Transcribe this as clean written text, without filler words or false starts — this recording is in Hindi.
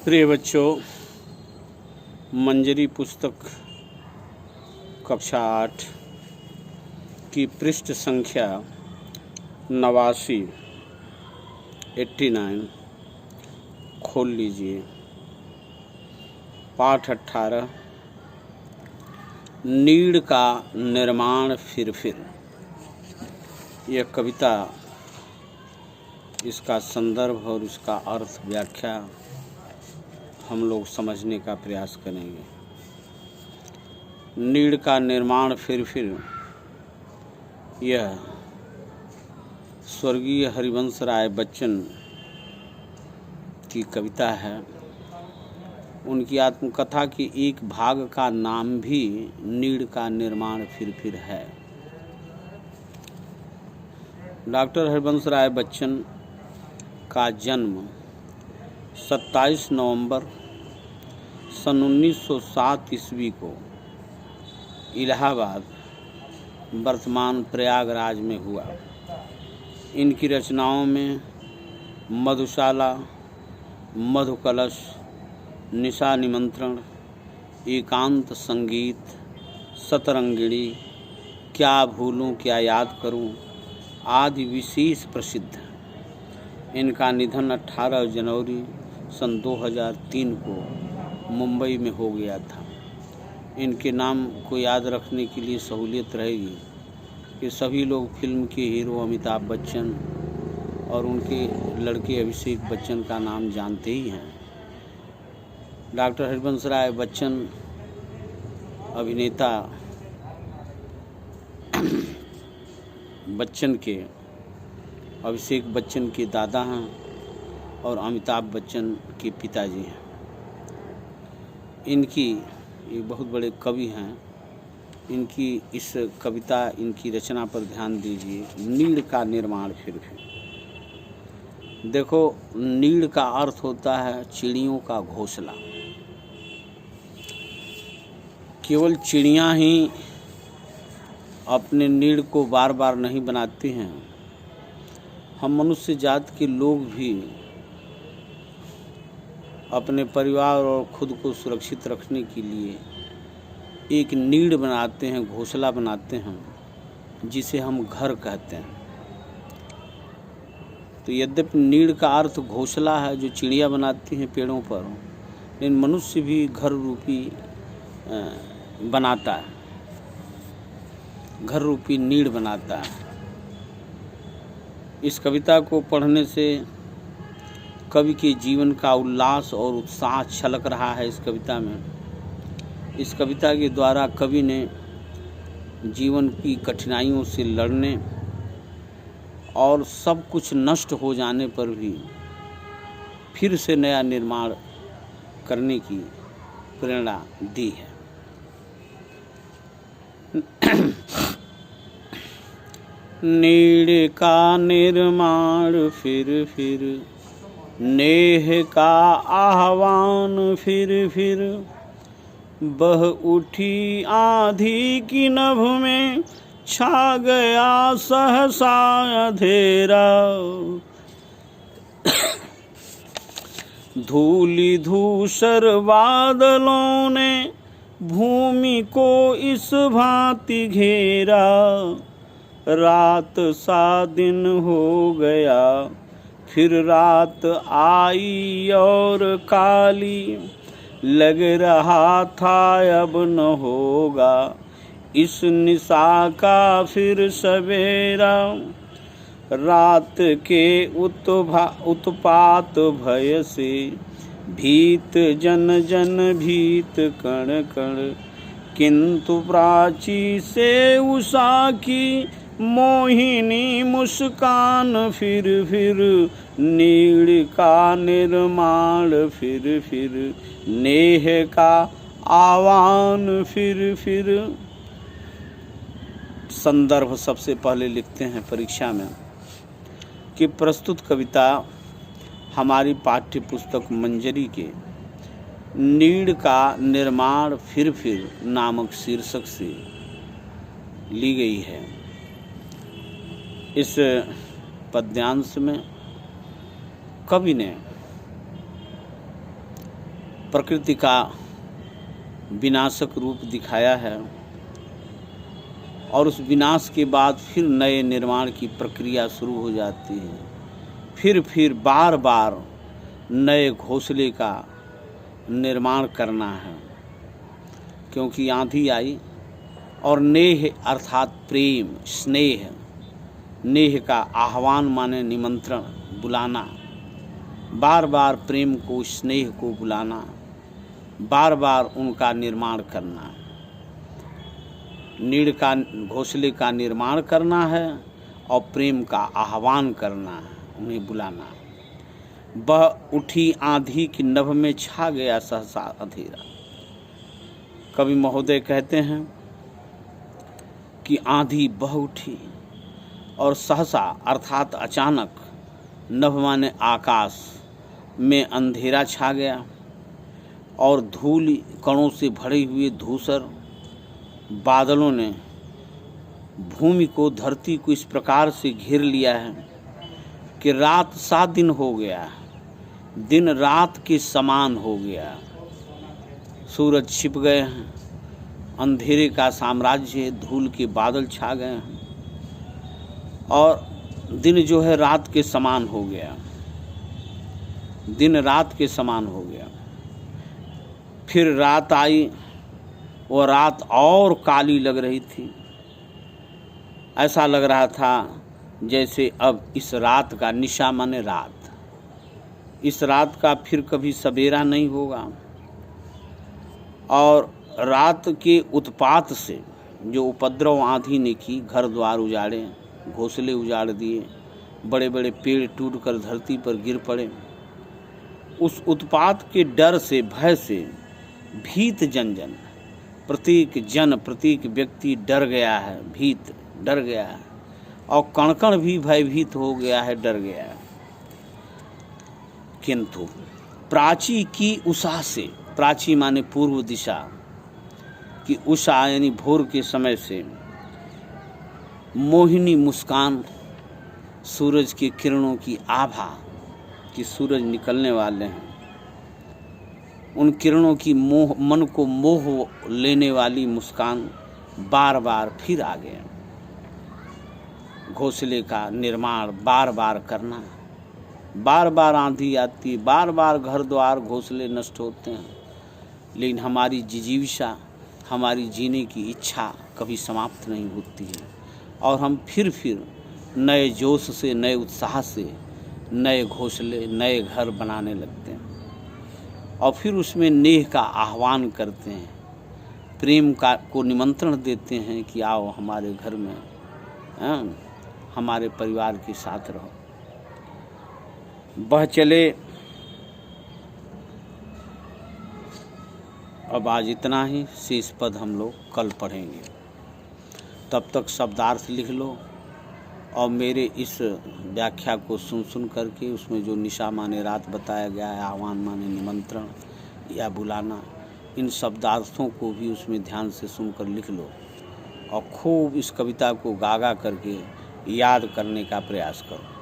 प्रिय बच्चों, मंजरी पुस्तक कक्षा 8 की पृष्ठ संख्या 89 खोल लीजिए। पाठ 18 नीड़ का निर्माण फिर। यह कविता, इसका संदर्भ और उसका अर्थ व्याख्या हम लोग समझने का प्रयास करेंगे। नीड़ का निर्माण फिर यह स्वर्गीय हरिवंश राय बच्चन की कविता है। उनकी आत्मकथा के एक भाग का नाम भी नीड़ का निर्माण फिर है। डॉक्टर हरिवंश राय बच्चन का जन्म 27 नवंबर सन 1907 ईस्वी को इलाहाबाद वर्तमान प्रयागराज में हुआ। इनकी रचनाओं में मधुशाला, मधुकलश, निशा निमंत्रण, एकांत संगीत, सतरंगिणी, क्या भूलूं क्या याद करूं आदि विशेष प्रसिद्ध है। इनका निधन 18 जनवरी सन 2003 को मुंबई में हो गया था। इनके नाम को याद रखने के लिए सहूलियत रहेगी कि सभी लोग फिल्म के हीरो अमिताभ बच्चन और उनके लड़के अभिषेक बच्चन का नाम जानते ही हैं। डॉक्टर हरिवंश राय बच्चन अभिनेता बच्चन के अभिषेक बच्चन के दादा हैं और अमिताभ बच्चन के पिताजी हैं। इनकी ये बहुत बड़े कवि हैं। इनकी इस कविता, इनकी रचना पर ध्यान दीजिए। नीड़ का निर्माण फिर। देखो, नीड़ का अर्थ होता है चिड़ियों का घोंसला। केवल चिड़ियाँ ही अपने नीड़ को बार बार नहीं बनाती हैं। हम मनुष्य जात के लोग भी अपने परिवार और खुद को सुरक्षित रखने के लिए एक नीड़ बनाते हैं, घोंसला बनाते हैं, जिसे हम घर कहते हैं। तो यद्यपि नीड़ का अर्थ घोंसला है जो चिड़िया बनाती हैं पेड़ों पर, लेकिन मनुष्य भी घर रूपी बनाता है, घर रूपी नीड़ बनाता है। इस कविता को पढ़ने से कवि के जीवन का उल्लास और उत्साह छलक रहा है। इस कविता में, इस कविता के द्वारा कवि ने जीवन की कठिनाइयों से लड़ने और सब कुछ नष्ट हो जाने पर भी फिर से नया निर्माण करने की प्रेरणा दी है। नीड़ का निर्माण फिर नेह का आह्वान फिर बह उठी आंधी की नभ में छा गया सहसा अंधेरा। धूली धूसर बादलों ने भूमि को इस भांति घेरा। रात सा दिन हो गया, फिर रात आई और काली। लग रहा था अब न होगा इस निशा का फिर सवेरा। रात के उत्पात भय से भीत जन भीत कण कण। किंतु प्राची से उषा की मोहिनी मुस्कान फिर नीड़ का निर्माण फिर नेह का आह्वान फिर। संदर्भ सबसे पहले लिखते हैं परीक्षा में कि प्रस्तुत कविता हमारी पाठ्य पुस्तक मंजरी के नीड़ का निर्माण फिर नामक शीर्षक से ली गई है। इस पद्यांश में कवि ने प्रकृति का विनाशक रूप दिखाया है और उस विनाश के बाद फिर नए निर्माण की प्रक्रिया शुरू हो जाती है। फिर बार बार नए घोंसले का निर्माण करना है, क्योंकि आंधी आई और नेह अर्थात प्रेम, स्नेह, नेह का आह्वान माने निमंत्रण, बुलाना, बार बार प्रेम को, स्नेह को बुलाना, बार बार उनका निर्माण करना, नीड़ का, घोंसले का निर्माण करना है और प्रेम का आह्वान करना है, उन्हें बुलाना। बह उठी आंधी की नभ में छा गया सहसा अंधेरा। कवि महोदय कहते हैं कि आंधी बह उठी और सहसा अर्थात अचानक, नभ माने आकाश में अंधेरा छा गया और धूल कणों से भरे हुए धूसर बादलों ने भूमि को, धरती को इस प्रकार से घेर लिया है कि रात सा दिन हो गया, दिन रात के समान हो गया। सूरज छिप गए हैं, अंधेरे का साम्राज्य, धूल के बादल छा गए हैं और दिन जो है रात के समान हो गया, दिन रात के समान हो गया। फिर रात आई, वो रात और काली लग रही थी। ऐसा लग रहा था जैसे अब इस रात का, निशा माने रात, इस रात का फिर कभी सवेरा नहीं होगा। और रात के उत्पात से जो उपद्रव आंधी ने की, घर द्वार उजाड़े, घोंसले उजाड़ दिए, बड़े बड़े पेड़ टूटकर धरती पर गिर पड़े, उस उत्पात के डर से, भय से भीत जन जन, प्रत्येक व्यक्ति डर गया है, भीत, डर गया है और कण कण भी भयभीत हो गया है, डर गया है। किंतु प्राची की उषा से, प्राची माने पूर्व दिशा की उषा यानी भोर के समय से, मोहिनी मुस्कान, सूरज की किरणों की आभा कि सूरज निकलने वाले हैं, उन किरणों की मन को मोह लेने वाली मुस्कान बार बार फिर आ गए। घोंसले का निर्माण बार बार करना, बार बार आंधी आती, बार बार घर द्वार घोंसले नष्ट होते हैं, लेकिन हमारी जिजीविषा, हमारी जीने की इच्छा कभी समाप्त नहीं होती है और हम फिर नए जोश से, नए उत्साह से नए घोंसले, नए घर बनाने लगते हैं और फिर उसमें नेह का आह्वान करते हैं, प्रेम का को निमंत्रण देते हैं कि आओ हमारे घर में, हमारे परिवार के साथ रहो। बह चले। अब आज इतना ही, शेष पद हम लोग कल पढ़ेंगे। तब तक शब्दार्थ लिख लो और मेरे इस व्याख्या को सुन करके उसमें जो निशा माने रात बताया गया है, आह्वान माने निमंत्रण या बुलाना, इन शब्दार्थों को भी उसमें ध्यान से सुनकर लिख लो और खूब इस कविता को गागा करके याद करने का प्रयास करो।